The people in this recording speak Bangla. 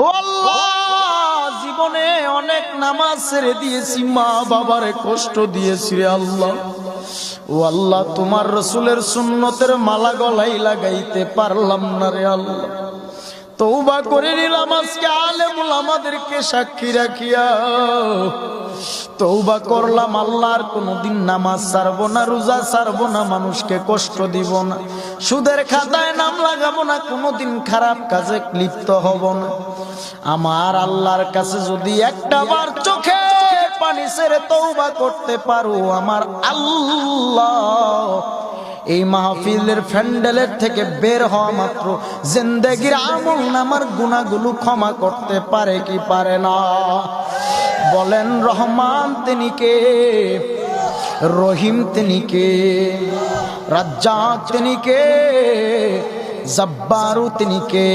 ও আল্লাহ, জীবনে অনেক নামাজ ছেড়ে দিয়েছি, মা বাবারে কষ্ট দিয়েছি রে আল্লাহ। ও আল্লাহ, তোমার রসুলের সুন্নতের মালা গলায় লাগাইতে পারলাম না রে আল্লাহ। তওবা করে নিলাম আজকে আলেমুল আমাদেরকে সাক্ষী রাখিয়া। তওবা করলাম আল্লাহ, আর কোনোদিন নামাজ ছাড়বো না, রোজা ছাড়বো না, মানুষকে কষ্ট দিব না, সুদের খাতায় নাম লাগাবো না, কোনোদিন খারাপ কাজে লিপ্ত হব না। আমার আল্লাহর কাছে যদি একটা বার চোখে পানি ছেড়ে তওবা করতে পারো, আমার আল্লাহ এই মাহফিলের প্যান্ডেলের থেকে বের হওয়া মাত্র জিন্দেগির আমল নামার গুনাহগুলো ক্ষমা করতে পারে কি পারে না? বলেন রহমান তিনি কে, রহিম তিনি কে, রাজ্জাক তিনি কে, জব্বারু তিনি কে?